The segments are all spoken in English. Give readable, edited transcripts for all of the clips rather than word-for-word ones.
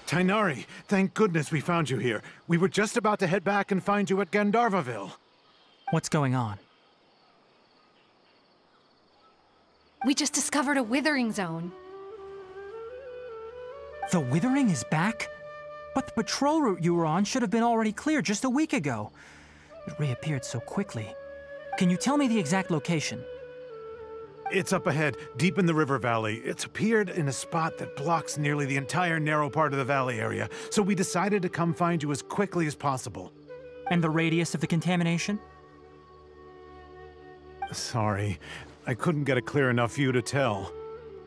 Tainari, thank goodness we found you here. We were just about to head back and find you at Gandharvaville. What's going on? We just discovered a Withering zone. The Withering is back? But the patrol route you were on should have been already clear just a week ago. It reappeared so quickly. Can you tell me the exact location? It's up ahead, deep in the river valley. It's appeared in a spot that blocks nearly the entire narrow part of the valley area, so we decided to come find you as quickly as possible. And the radius of the contamination? Sorry, I couldn't get a clear enough view to tell.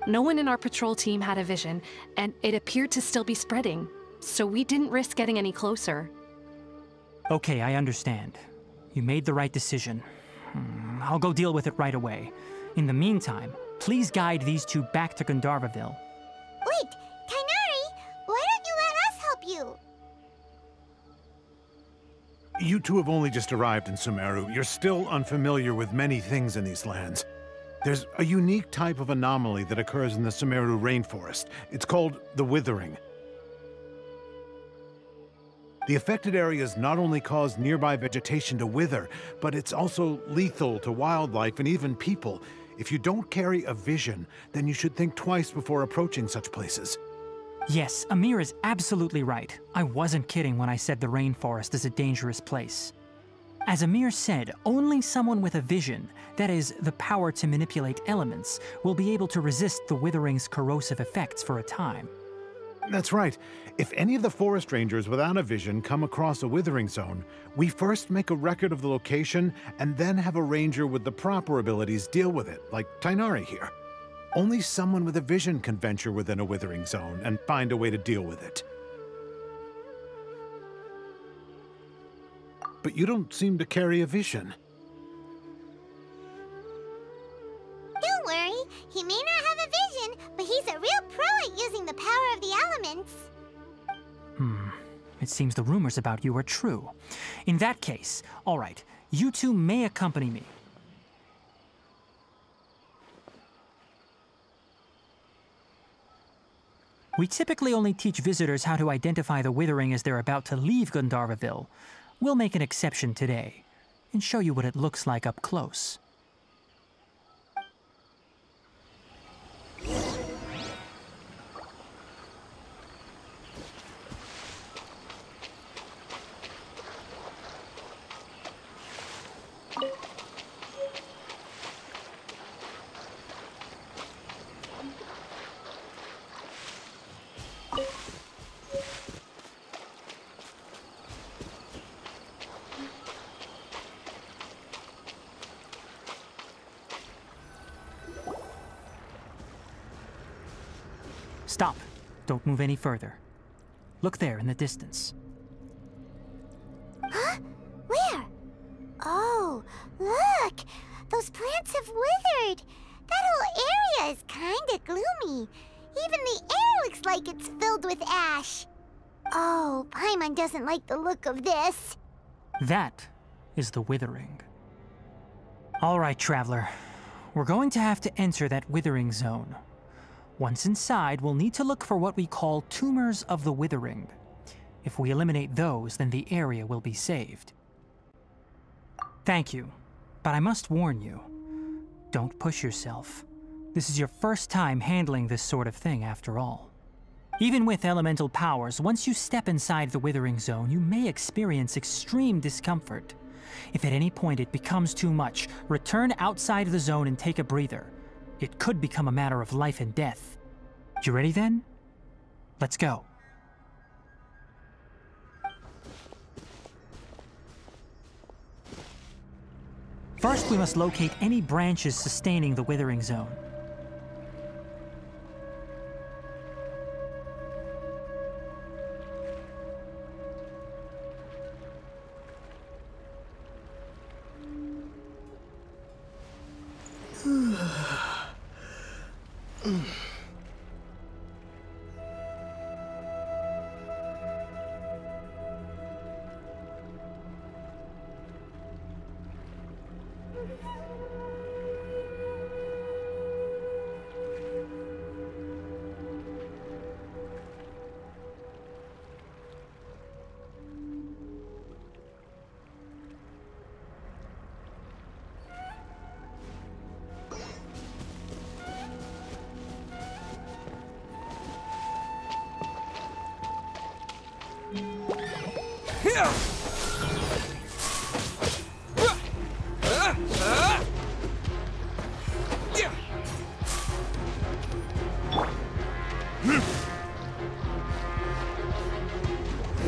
No one in our patrol team had a vision, and it appeared to still be spreading, so we didn't risk getting any closer. Okay, I understand. You made the right decision. I'll go deal with it right away. In the meantime, please guide these two back to Gandharvaville. Wait, Tainari, why don't you let us help you? You two have only just arrived in Sumeru. You're still unfamiliar with many things in these lands. There's a unique type of anomaly that occurs in the Sumeru rainforest. It's called the Withering. The affected areas not only cause nearby vegetation to wither, but it's also lethal to wildlife and even people. If you don't carry a vision, then you should think twice before approaching such places. Yes, Amir is absolutely right. I wasn't kidding when I said the rainforest is a dangerous place. As Amir said, only someone with a vision, that is, the power to manipulate elements, will be able to resist the Withering's corrosive effects for a time. That's right. If any of the forest rangers without a vision come across a Withering zone, we first make a record of the location and then have a ranger with the proper abilities deal with it, like Tainari here. Only someone with a vision can venture within a Withering zone and find a way to deal with it. But you don't seem to carry a vision. Don't worry, he may not have a vision, but he's a real pro at using the power of the elements. It seems the rumors about you are true. In that case, all right, you two may accompany me. We typically only teach visitors how to identify the Withering as they're about to leave Gandharvaville. We'll make an exception today, and show you what it looks like up close. Stop. Don't move any further. Look there in the distance. Huh? Where? Oh, look! Those plants have withered! That whole area is kinda gloomy. Even the air looks like it's filled with ash. Oh, Paimon doesn't like the look of this. That is the Withering. All right, Traveler. We're going to have to enter that Withering zone. Once inside, we'll need to look for what we call tumors of the Withering. If we eliminate those, then the area will be saved. Thank you, but I must warn you, don't push yourself. This is your first time handling this sort of thing, after all. Even with elemental powers, once you step inside the Withering zone, you may experience extreme discomfort. If at any point it becomes too much, return outside the zone and take a breather. It could become a matter of life and death. You ready then? Let's go. First, we must locate any branches sustaining the Withering zone.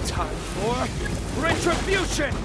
Time for retribution!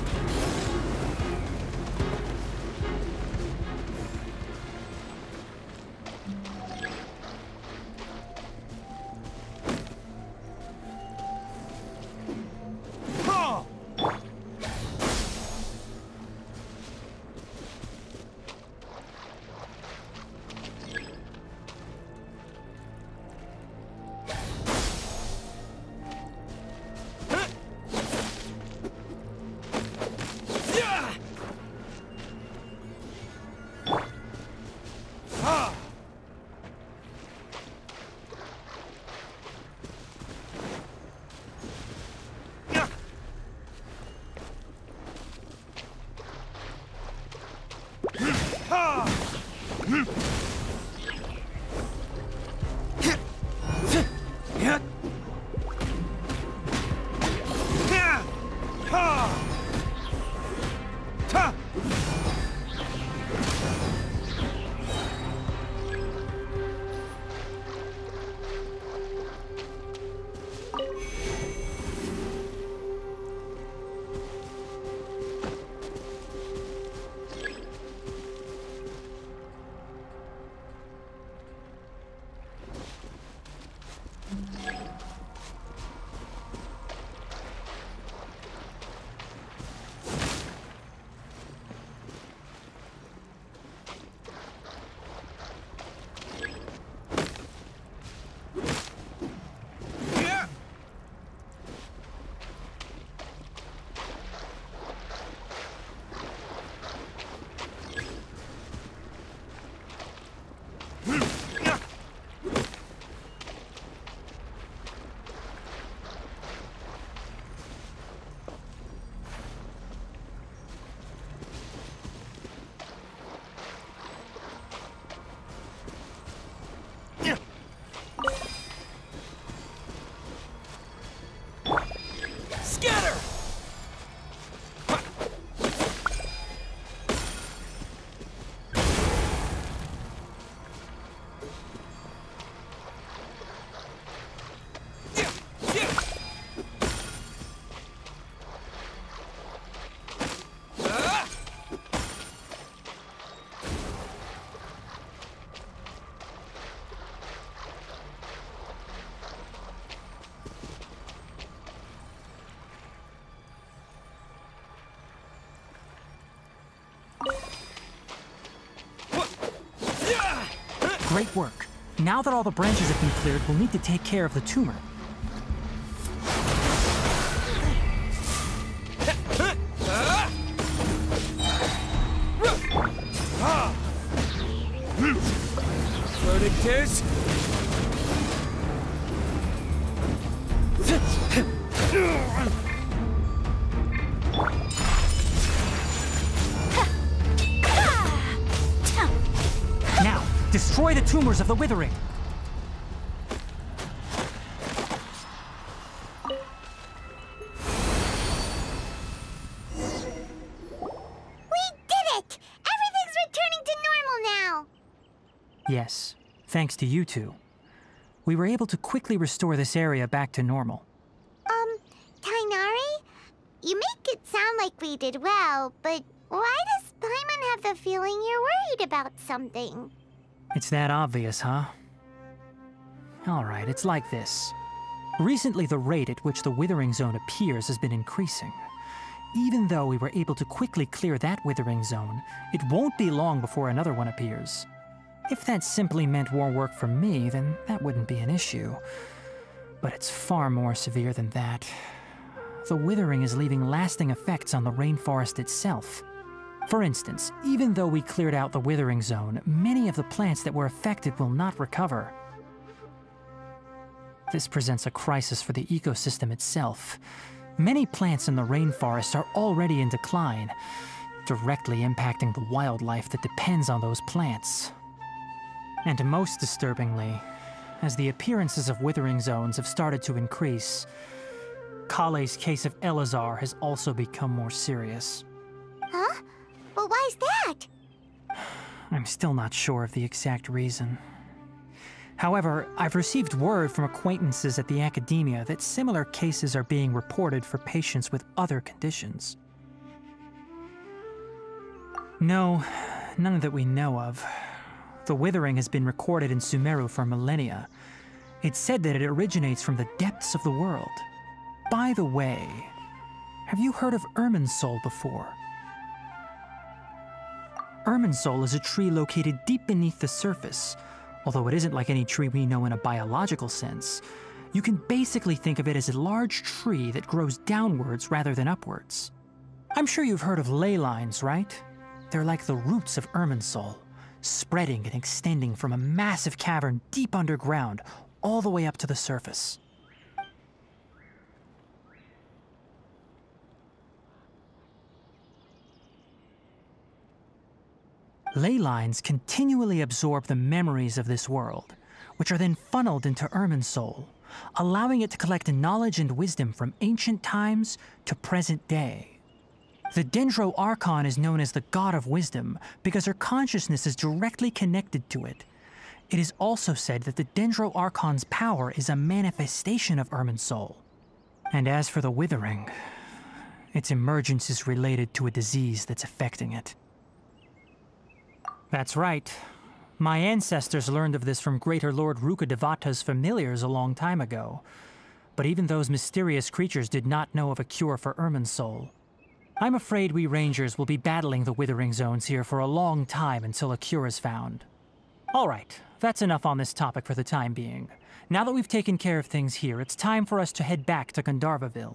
Great work. Now that all the branches have been cleared, we'll need to take care of the tumor. Verdict is... Now, destroy the tumors of the Withering. Yes, thanks to you two. We were able to quickly restore this area back to normal. Tainari? You make it sound like we did well, but why does Paimon have the feeling you're worried about something? It's that obvious, huh? Alright, it's like this. Recently, the rate at which the Withering Zone appears has been increasing. Even though we were able to quickly clear that Withering Zone, it won't be long before another one appears. If that simply meant more work for me, then that wouldn't be an issue. But it's far more severe than that. The Withering is leaving lasting effects on the rainforest itself. For instance, even though we cleared out the Withering Zone, many of the plants that were affected will not recover. This presents a crisis for the ecosystem itself. Many plants in the rainforest are already in decline, directly impacting the wildlife that depends on those plants. And most disturbingly, as the appearances of Withering Zones have started to increase, Kale's case of Elazar has also become more serious. Huh? Well, why's that? I'm still not sure of the exact reason. However, I've received word from acquaintances at the academia that similar cases are being reported for patients with other conditions. No, none that we know of. The Withering has been recorded in Sumeru for millennia. It's said that it originates from the depths of the world. By the way, have you heard of Irminsul before? Irminsul is a tree located deep beneath the surface. Although it isn't like any tree we know in a biological sense, you can basically think of it as a large tree that grows downwards rather than upwards. I'm sure you've heard of ley lines, right? They're like the roots of Irminsul, spreading and extending from a massive cavern deep underground all the way up to the surface. Ley lines continually absorb the memories of this world, which are then funneled into Irminsul, allowing it to collect knowledge and wisdom from ancient times to present day. The Dendro Archon is known as the God of Wisdom because her consciousness is directly connected to it. It is also said that the Dendro Archon's power is a manifestation of Irminsul. And as for the Withering, its emergence is related to a disease that's affecting it. That's right. My ancestors learned of this from Greater Lord Rukkhadevata's familiars a long time ago. But even those mysterious creatures did not know of a cure for Irminsul. I'm afraid we Rangers will be battling the Withering Zones here for a long time until a cure is found. Alright, that's enough on this topic for the time being. Now that we've taken care of things here, it's time for us to head back to Gandharvaville.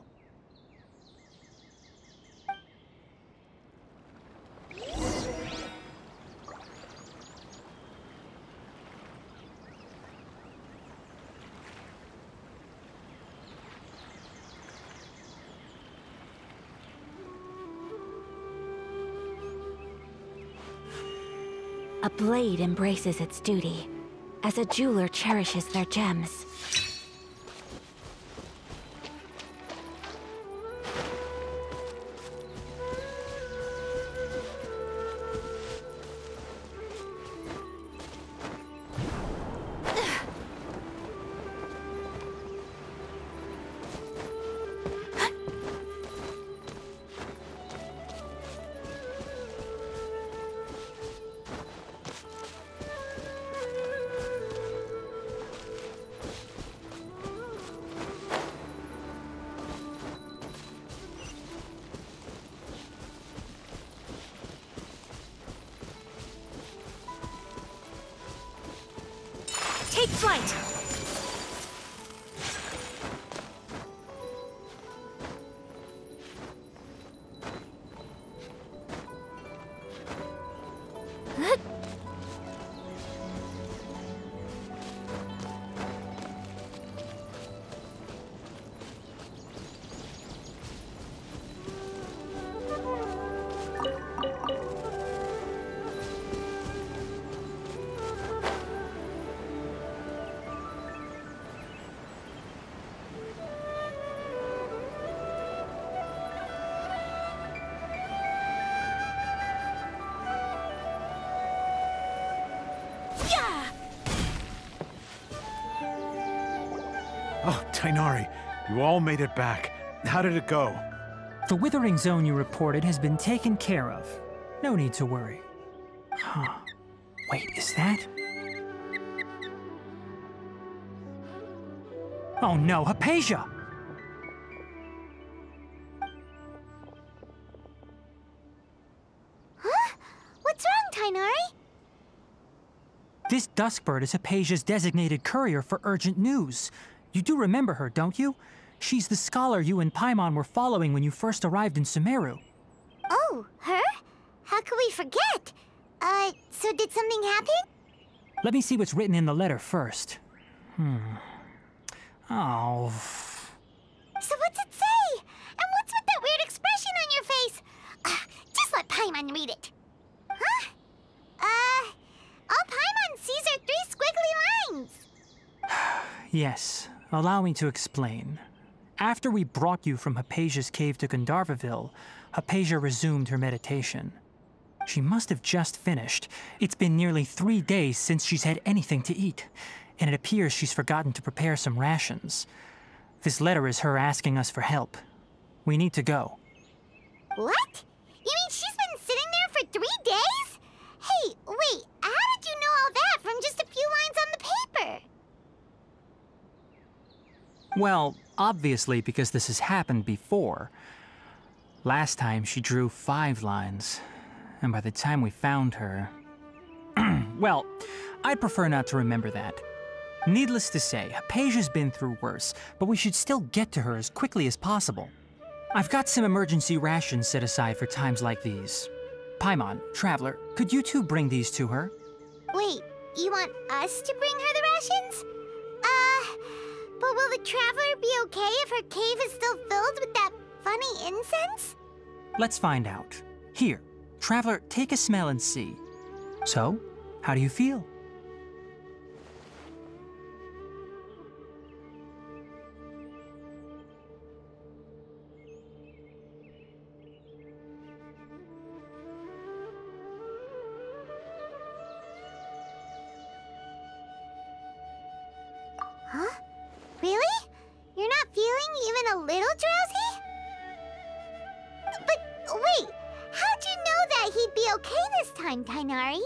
A blade embraces its duty, as a jeweler cherishes their gems. Take flight! Oh, Tainari, you all made it back. How did it go? The Withering Zone you reported has been taken care of. No need to worry. Huh. Wait, is that? Oh no, Hypatia! Huh? What's wrong, Tainari? This Duskbird is Hypatia's designated courier for urgent news. You do remember her, don't you? She's the scholar you and Paimon were following when you first arrived in Sumeru. Oh, her? How could we forget? So did something happen? Let me see what's written in the letter first. Oh. So what's it say? And what's with that weird expression on your face? Just let Paimon read it. Huh? All Paimon sees are 3 squiggly lines. Yes, allow me to explain. After we brought you from Hypatia's cave to Gandharvaville, Hypatia resumed her meditation. She must have just finished. It's been nearly 3 days since she's had anything to eat, and it appears she's forgotten to prepare some rations. This letter is her asking us for help. We need to go. What? You mean she's been sitting there for 3 days? Hey, wait, how did you know all that from just a few lines on the paper? Well, obviously because this has happened before. Last time she drew 5 lines, and by the time we found her... Well, I'd prefer not to remember that. Needless to say, Hypatia's been through worse, but we should still get to her as quickly as possible. I've got some emergency rations set aside for times like these. Paimon, Traveler, could you two bring these to her? Wait, you want us to bring her the rations? But will the Traveler be okay if her cave is still filled with that funny incense? Let's find out. Here, Traveler, take a smell and see. So, how do you feel? Huh? Really? You're not feeling even a little drowsy? But wait, how'd you know that he'd be okay this time, Tainari?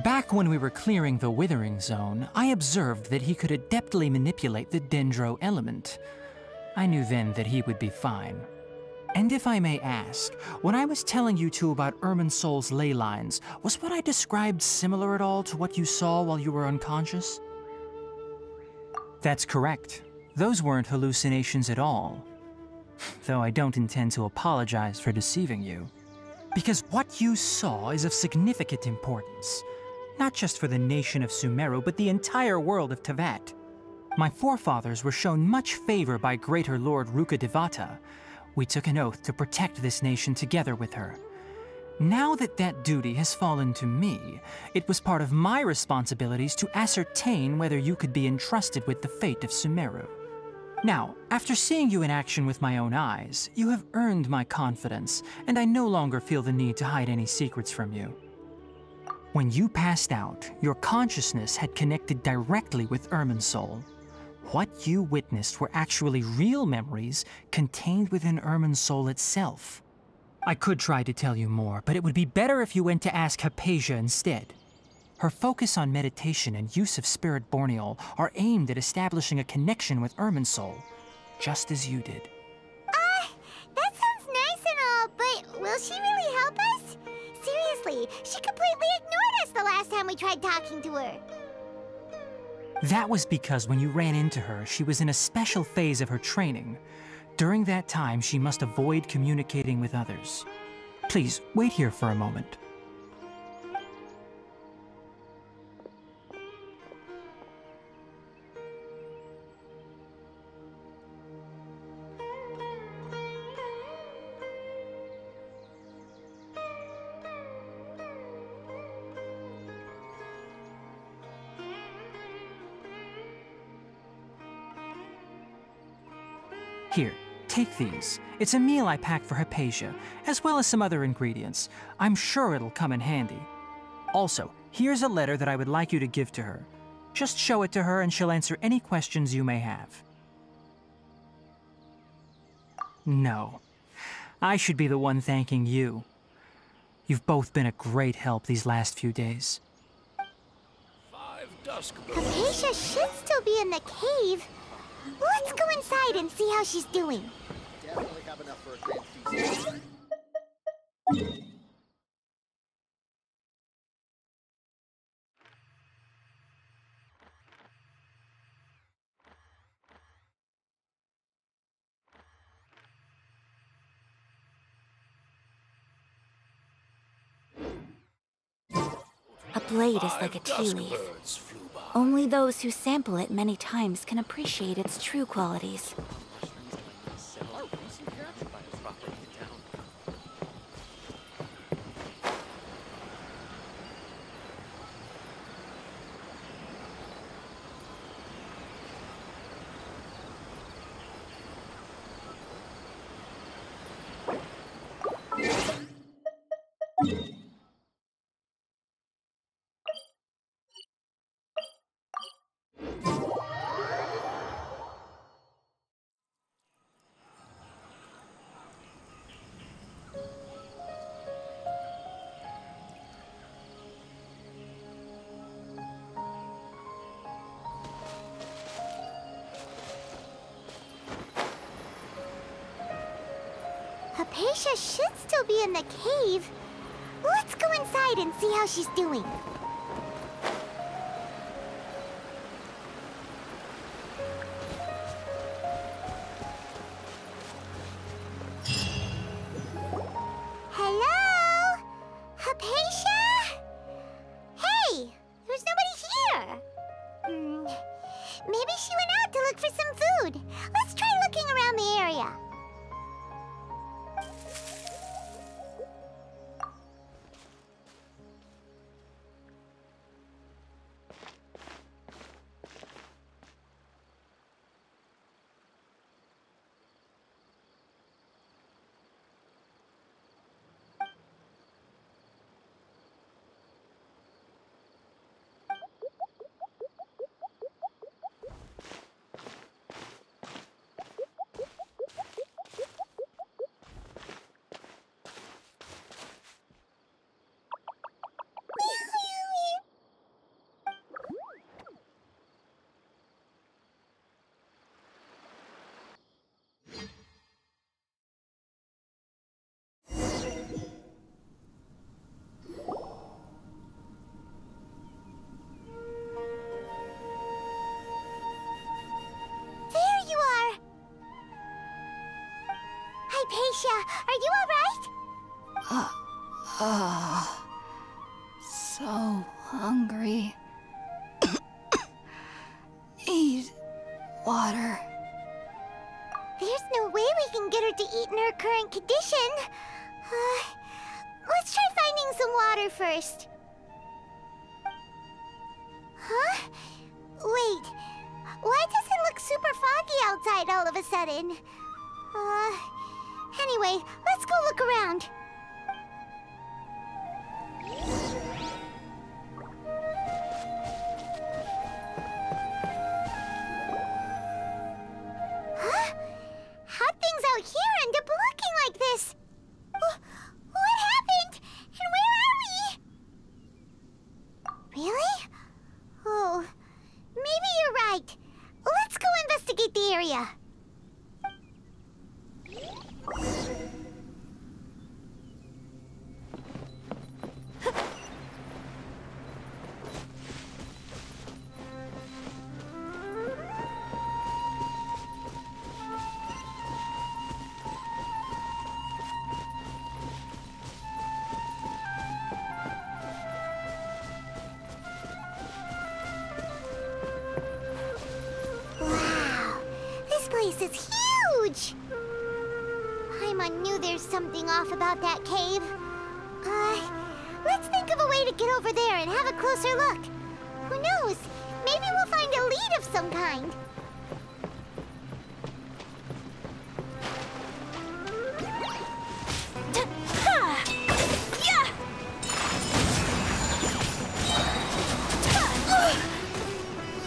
Back when we were clearing the Withering Zone, I observed that he could adeptly manipulate the Dendro element. I knew then that he would be fine. And if I may ask, when I was telling you two about Irminsol's ley lines, was what I described similar at all to what you saw while you were unconscious? That's correct. Those weren't hallucinations at all. Though I don't intend to apologize for deceiving you. Because what you saw is of significant importance. Not just for the nation of Sumeru, but the entire world of Tevat. My forefathers were shown much favor by Greater Lord Rukkhadevata. We took an oath to protect this nation together with her. Now that that duty has fallen to me, it was part of my responsibilities to ascertain whether you could be entrusted with the fate of Sumeru. Now, after seeing you in action with my own eyes, you have earned my confidence, and I no longer feel the need to hide any secrets from you. When you passed out, your consciousness had connected directly with Irminsol. What you witnessed were actually real memories contained within Irminsol itself. I could try to tell you more, but it would be better if you went to ask Hypatia instead. Her focus on meditation and use of Spirit Borneol are aimed at establishing a connection with Irminsol, just as you did. That sounds nice and all, but will she really help us? Seriously, she completely ignored us the last time we tried talking to her. That was because when you ran into her, she was in a special phase of her training. During that time, she must avoid communicating with others. Please, wait here for a moment. Here, take these. It's a meal I packed for Hypatia, as well as some other ingredients. I'm sure it'll come in handy. Also, here's a letter that I would like you to give to her. Just show it to her and she'll answer any questions you may have. No. I should be the one thanking you. You've both been a great help these last few days. 5 dusk Hypatia should still be in the cave. Let's go inside and see how she's doing. Definitely have enough for a grand feast. A blade is like a tea leaf. Only those who sample it many times can appreciate its true qualities. Hypatia should still be in the cave. Let's go inside and see how she's doing. Hello? Hypatia? Hey, there's nobody here. Maybe she went out to look for some food. Let's try looking around the area. Hypatia, are you alright? So hungry. Need water. There's no way we can get her to eat in her current condition. Let's try finding some water first. Huh? Wait, why does it look super foggy outside all of a sudden? Anyway, let's go look around. Huh? How'd things out here end up looking like this? What happened? And where are we? Really? Oh, maybe you're right. Let's go investigate the area. Wow, this place is huge! Paimon knew there's something off about that cave. Let's think of a way to get over there and have a closer look. Who knows? Maybe we'll find a lead of some kind.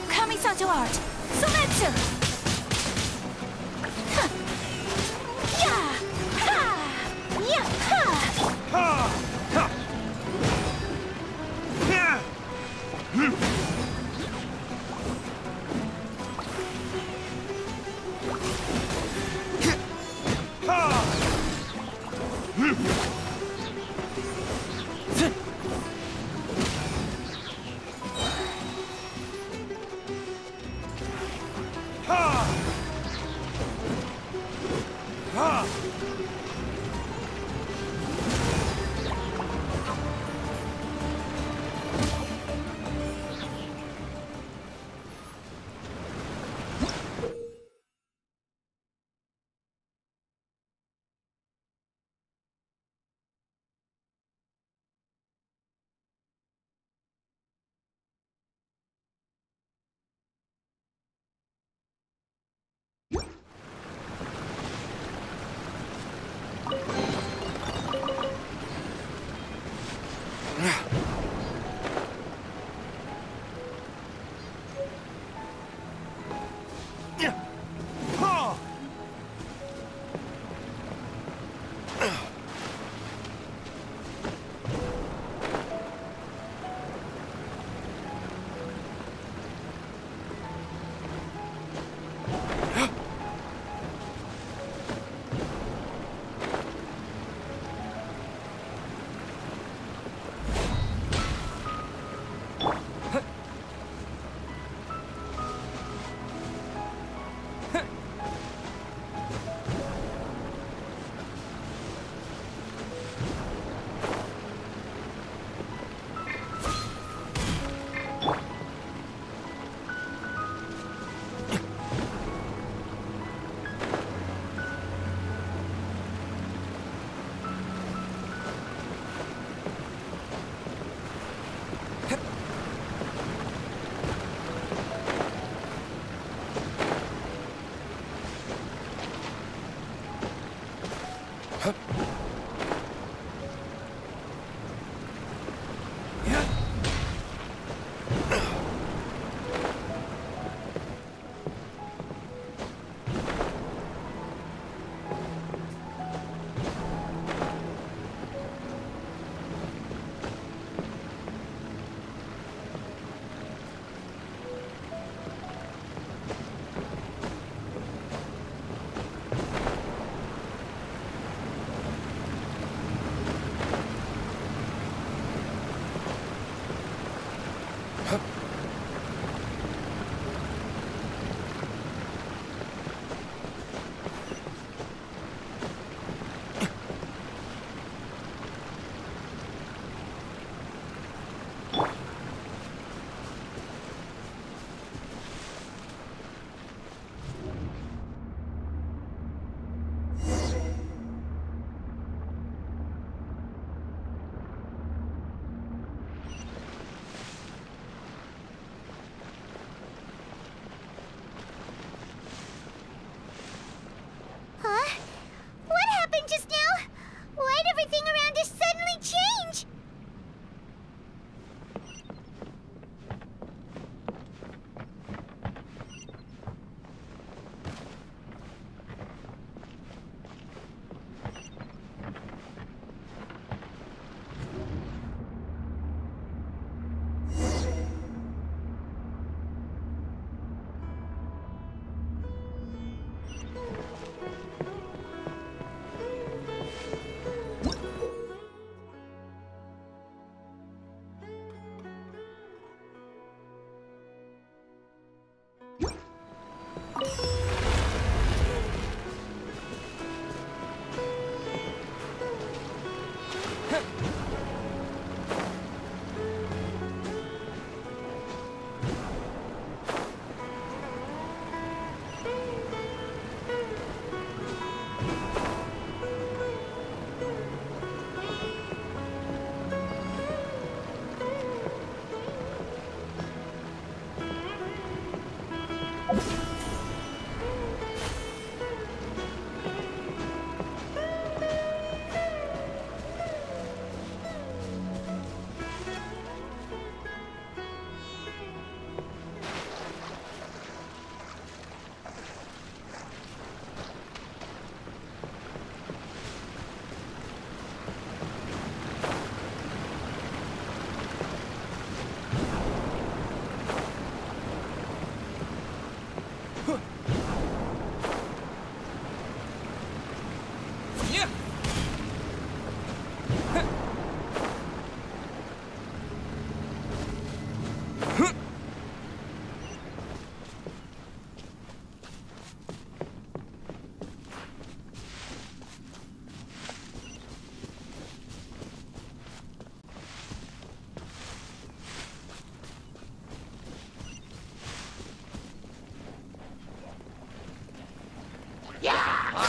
Kamisato art! Sumetsu!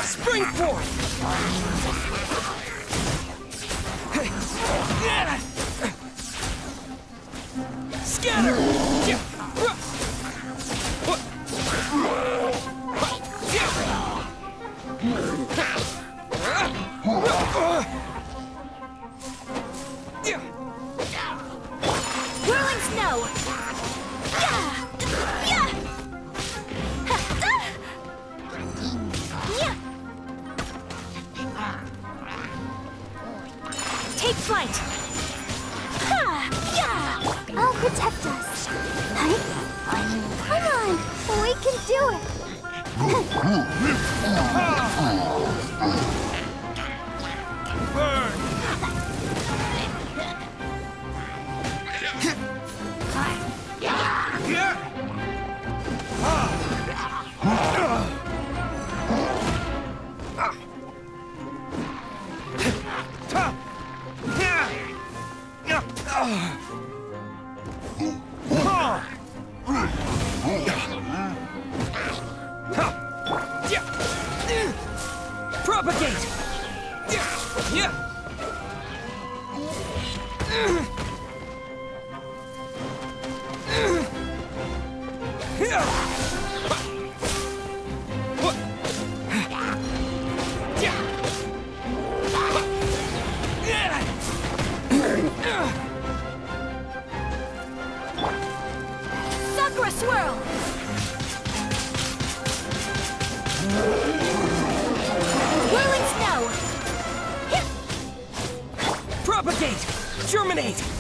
Spring forth! Scatter! Whirling snow! Take flight! I'll protect us. Come on, we can do it. Propagate! Terminate!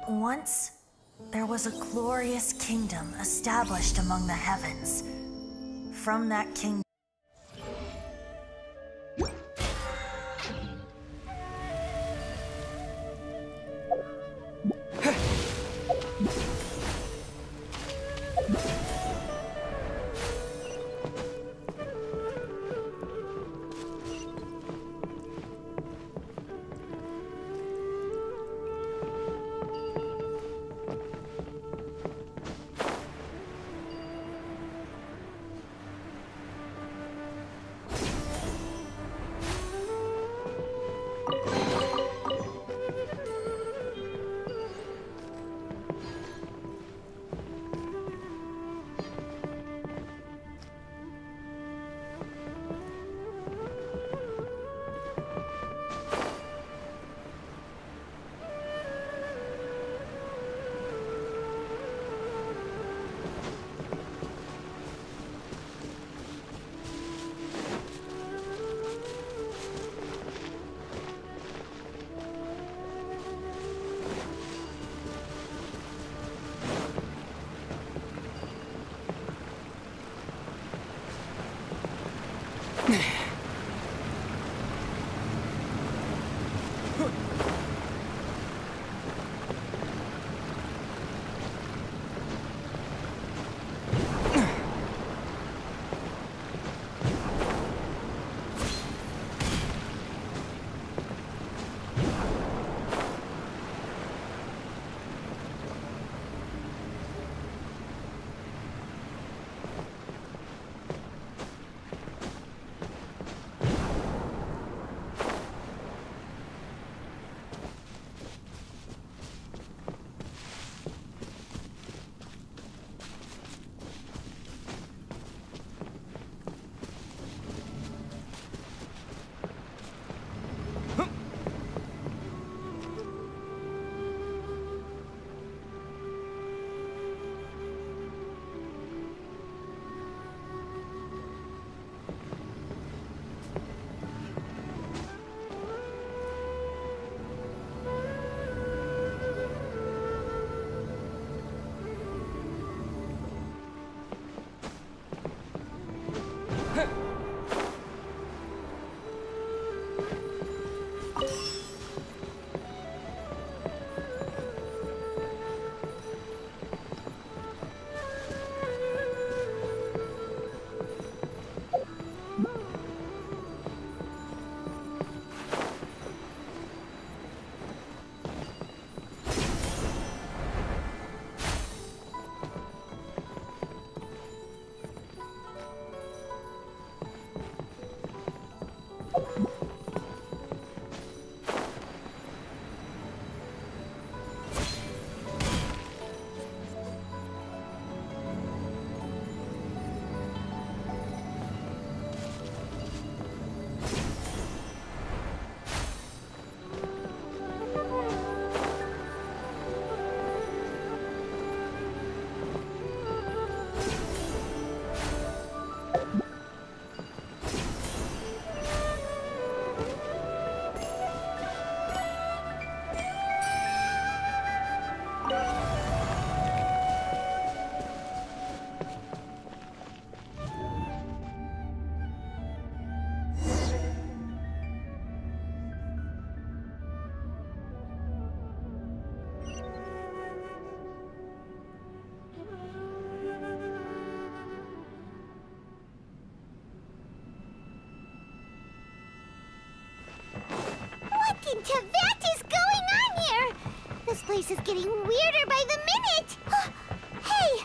Once, there was a glorious kingdom established among the heavens. From that kingdom, to that is going on here? This place is getting weirder by the minute. Hey,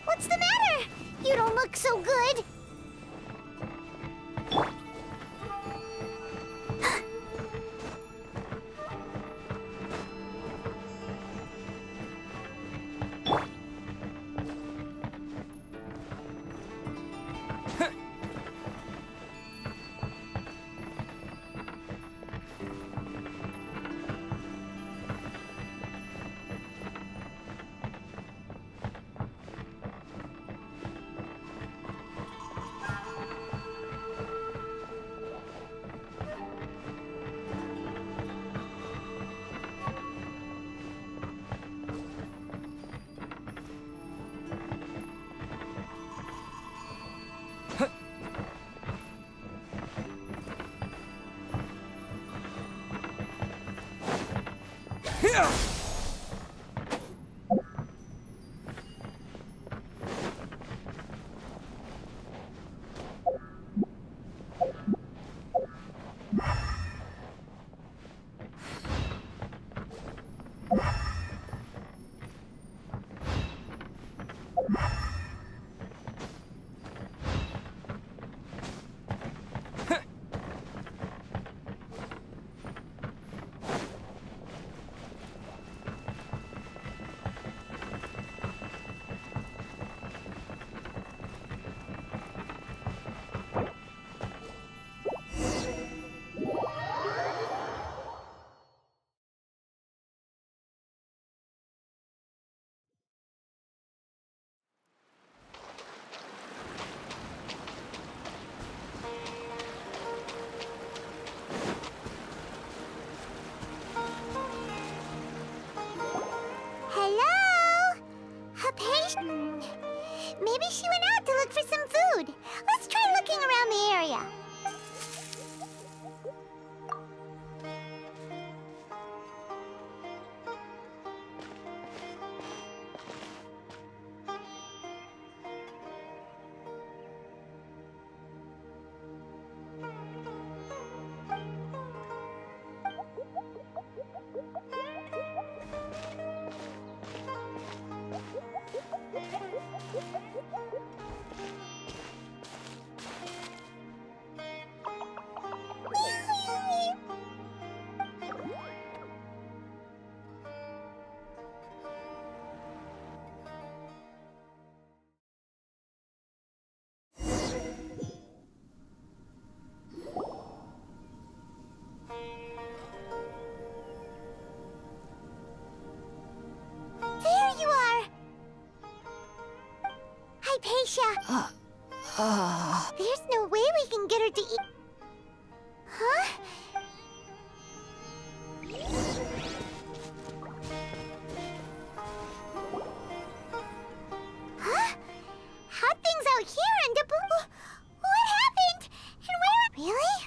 what's the matter? You don't look so good. Maybe she went out to look for some food. Let's try looking around the area. There's no way we can get her to eat. Huh? Huh? How'd things out here end up? What happened? And where? Really?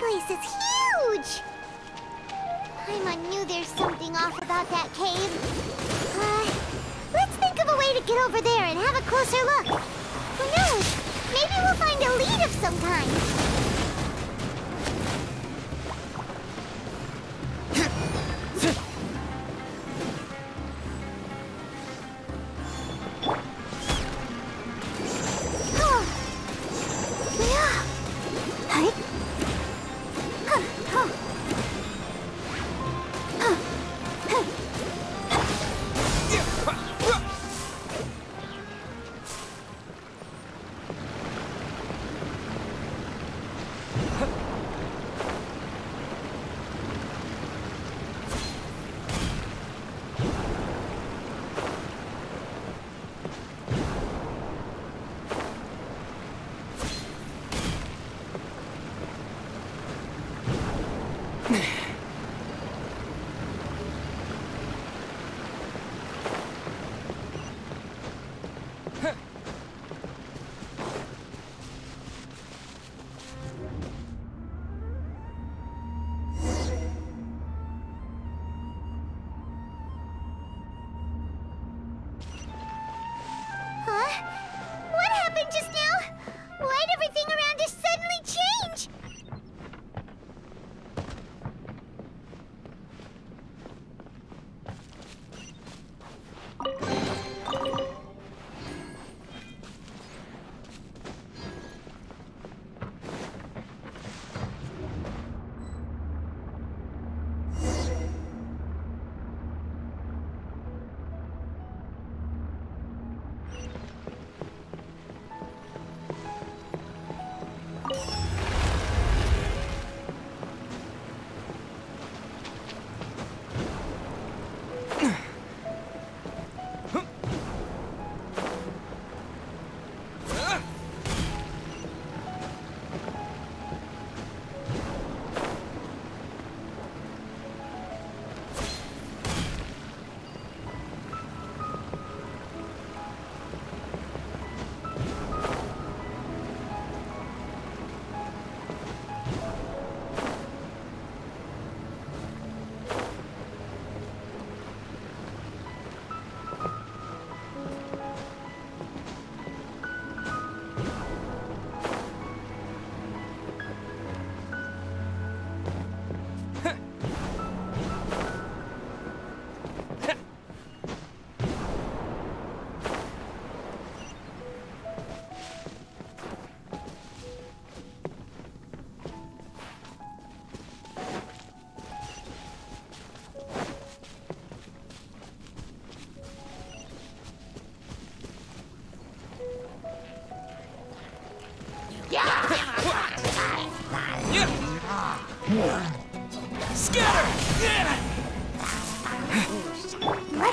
This is huge! Paimon knew there's something off about that cave. Let's think of a way to get over there and have a closer look. Who knows? Maybe we'll find a lead of some kind.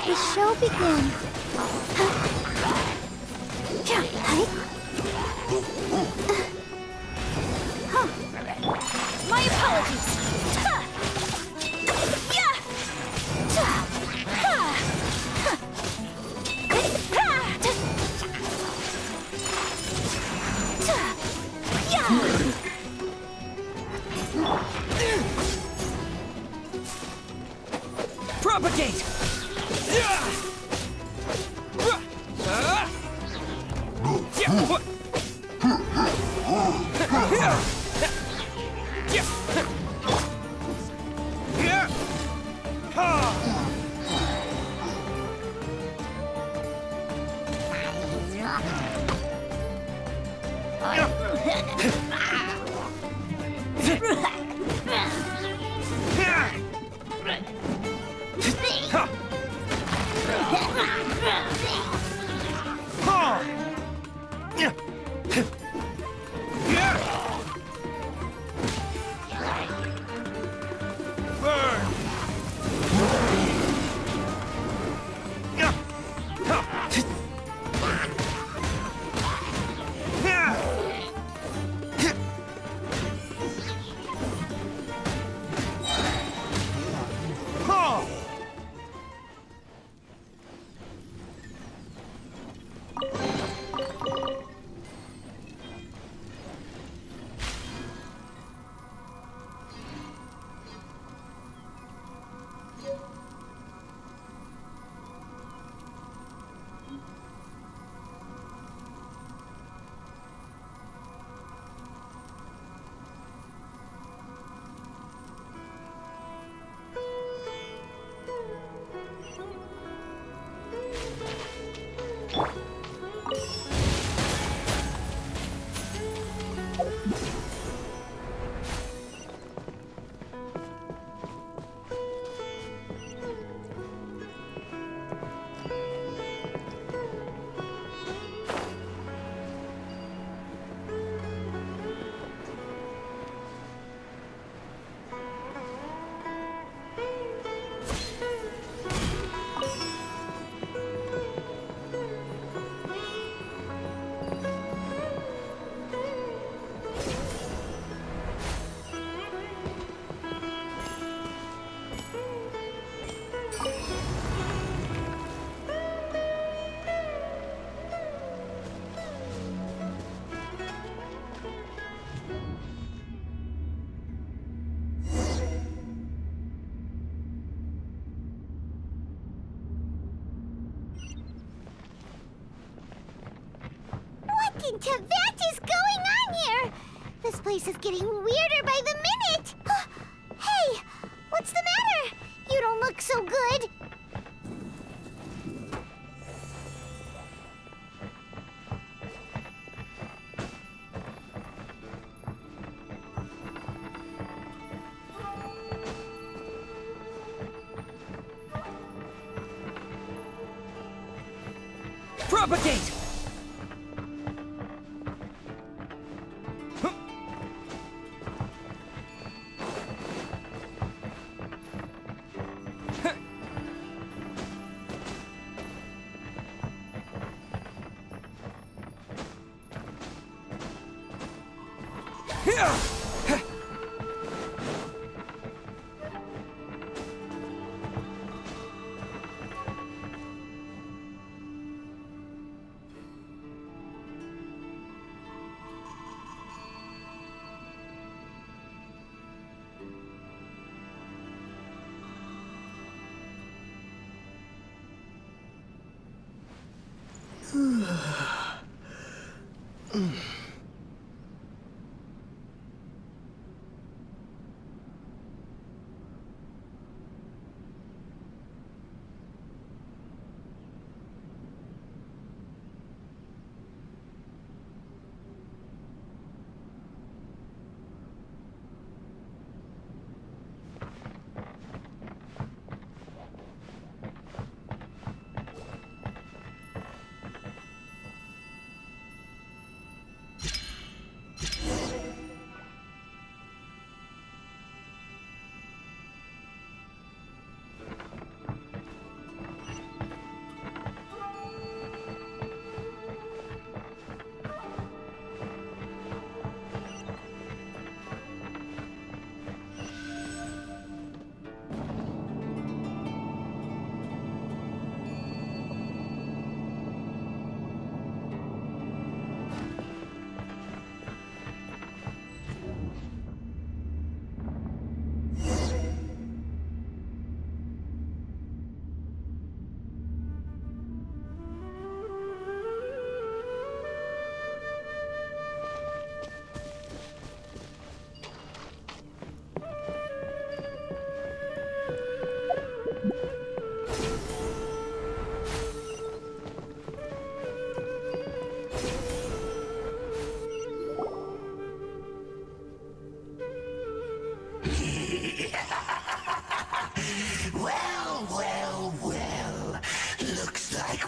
the show begin. My apologies. Propagate! What is going on here? This place is getting weirder by the minute. Hey, what's the matter? You don't look so good. Propagate!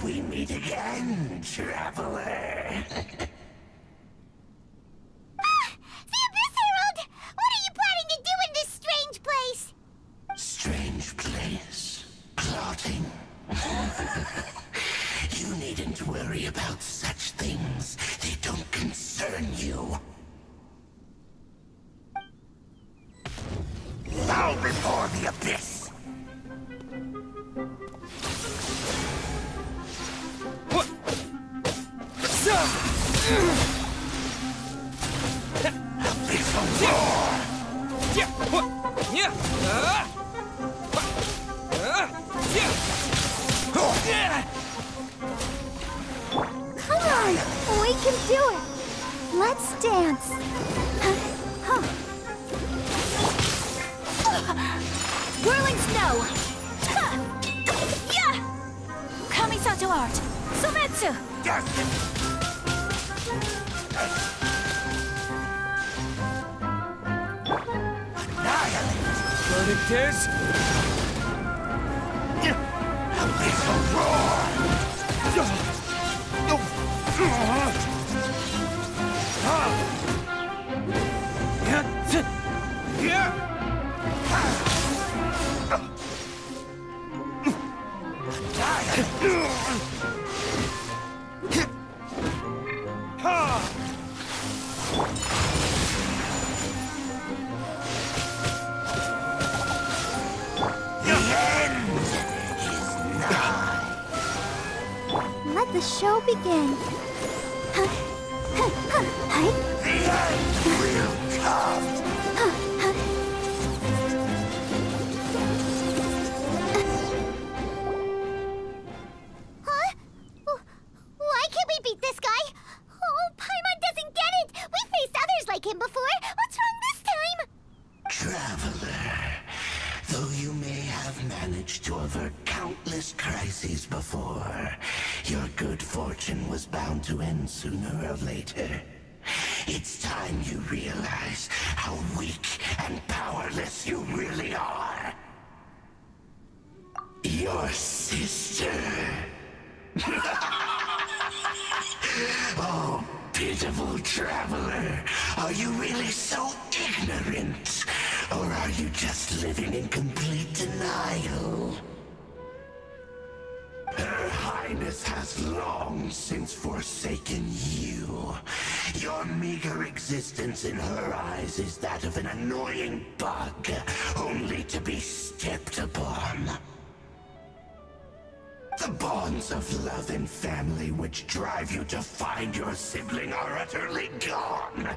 we meet again, traveler. The Abyss Herald! What are you planning to do in this strange place? Strange place. Plotting. You needn't worry about such things. They don't concern you. Bow before the Abyss! Come on! We can do it! Let's dance! Whirling snow! Yeah! Kamisato art! Sometsu! Verdict is... Abyssal roar! Let the show begin. The end will come! Huh? Why can't we beat this guy? Oh, Paimon doesn't get it! We faced others like him before! What's wrong this time? Traveler, though you may have managed to avert countless crises before, your good fortune was bound to end sooner or later. It's time you realize how weak and powerless you really are. Your sister. Oh, pitiful traveler. Are you really so ignorant? Or are you just living in complete denial? Her Highness has long since forsaken you. Your meager existence in her eyes is that of an annoying bug, only to be stepped upon. The bonds of love and family which drive you to find your sibling are utterly gone.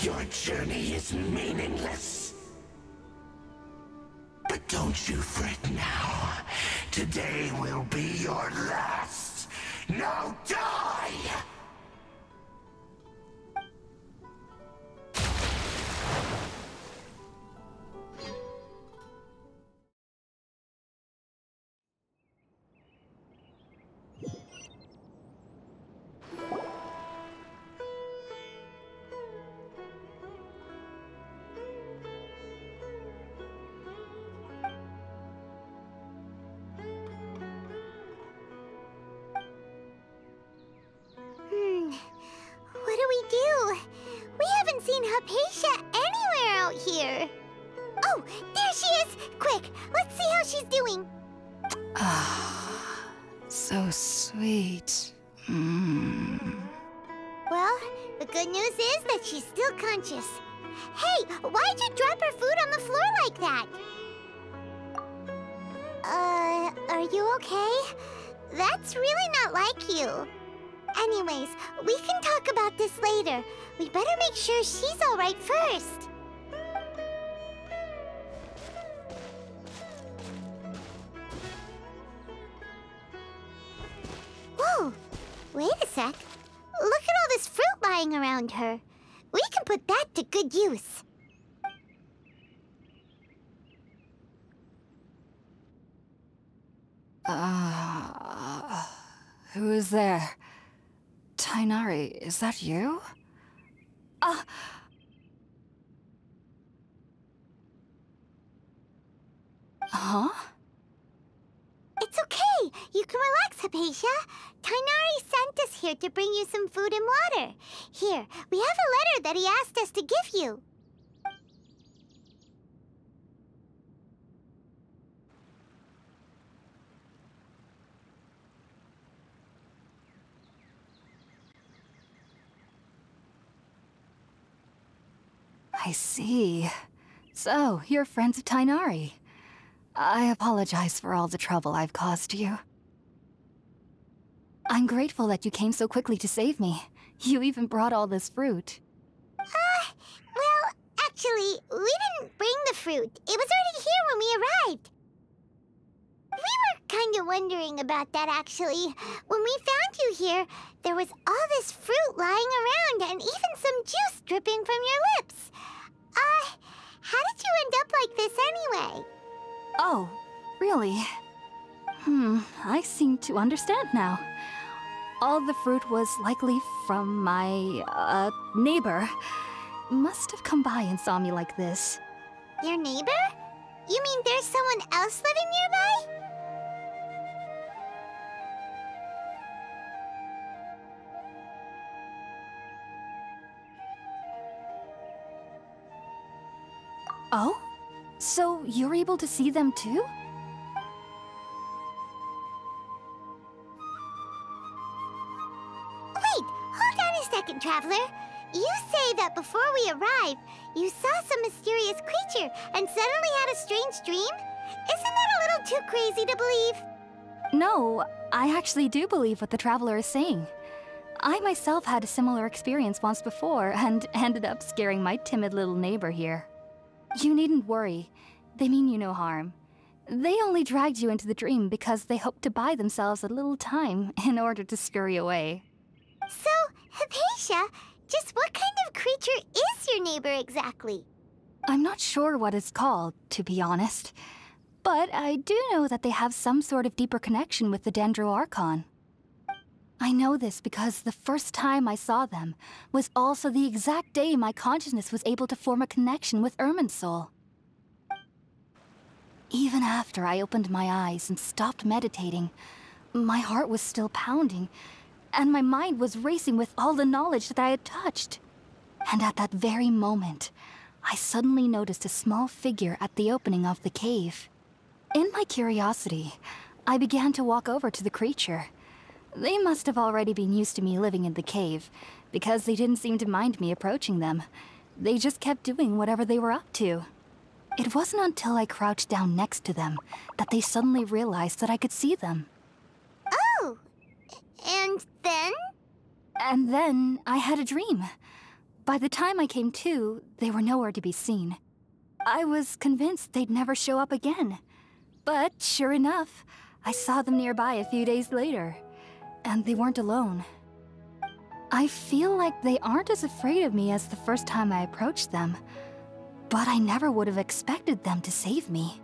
Your journey is meaningless. But don't you fret now. Today will be your last. Now die! What do we do? We haven't seen Hypatia anywhere out here. Oh, there she is! Quick, let's see how she's doing. Ah, so sweet. Well, the good news is that she's still conscious. Hey, why'd you drop her food on the floor like that? Are you okay? That's really not like you. Anyways, we can talk about this later. We better make sure she's all right first. Whoa! Wait a sec. Look at all this fruit lying around her. We can put that to good use. Who is there? Tainari, is that you? Huh? It's okay. You can relax, Hypatia, Tighnari sent us here to bring you some food and water. Here, we have a letter that he asked us to give you. I see. So, you're friends of Tighnari. I apologize for all the trouble I've caused you. I'm grateful that you came so quickly to save me. You even brought all this fruit. Well, actually, we didn't bring the fruit. It was already here when we arrived. We were kind of wondering about that, actually. When we found you here, there was all this fruit lying around and even some juice dripping from your lips. How did you end up like this anyway? Oh, really? I seem to understand now. All the fruit was likely from my, neighbor. Must have come by and saw me like this. Your neighbor? You mean there's someone else living nearby? Oh? So you're able to see them too? Wait, hold on a second, Traveler. You say that before we arrived, you saw some mysterious creature and suddenly had a strange dream? Isn't that a little too crazy to believe? No, I actually do believe what the Traveler is saying. I myself had a similar experience once before and ended up scaring my timid little neighbor here. You needn't worry. They mean you no harm. They only dragged you into the dream because they hoped to buy themselves a little time in order to scurry away. So, Hypatia, just what kind of creature is your neighbor exactly? I'm not sure what it's called, to be honest. But I do know that they have some sort of deeper connection with the Dendro Archon. I know this because the first time I saw them was also the exact day my consciousness was able to form a connection with Irminsul. Even after I opened my eyes and stopped meditating, my heart was still pounding, and my mind was racing with all the knowledge that I had touched. And at that very moment, I suddenly noticed a small figure at the opening of the cave. In my curiosity, I began to walk over to the creature. They must have already been used to me living in the cave, because they didn't seem to mind me approaching them. They just kept doing whatever they were up to. It wasn't until I crouched down next to them that they suddenly realized that I could see them. Oh! And then? And then I had a dream. By the time I came to, they were nowhere to be seen. I was convinced they'd never show up again. But sure enough, I saw them nearby a few days later. And they weren't alone. I feel like they aren't as afraid of me as the first time I approached them. But I never would have expected them to save me.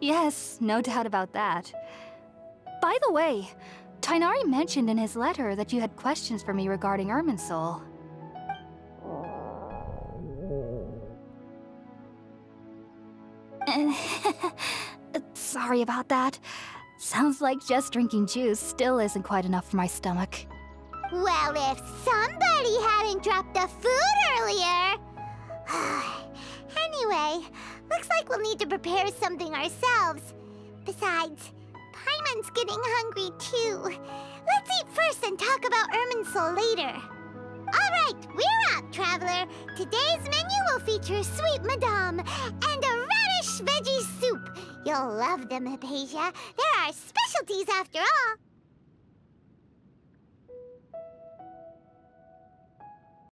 Yes, no doubt about that. By the way, Tighnari mentioned in his letter that you had questions for me regarding Irminsul. Sorry about that. Sounds like just drinking juice still isn't quite enough for my stomach. Well, if somebody hadn't dropped the food earlier... Anyway, looks like we'll need to prepare something ourselves. Besides, Paimon's getting hungry too. Let's eat first and talk about Irminsul later. Alright, we're up, Traveler. Today's menu will feature sweet madame and a radish veggie soup. You'll love them, Hypatia. They're our specialties after all.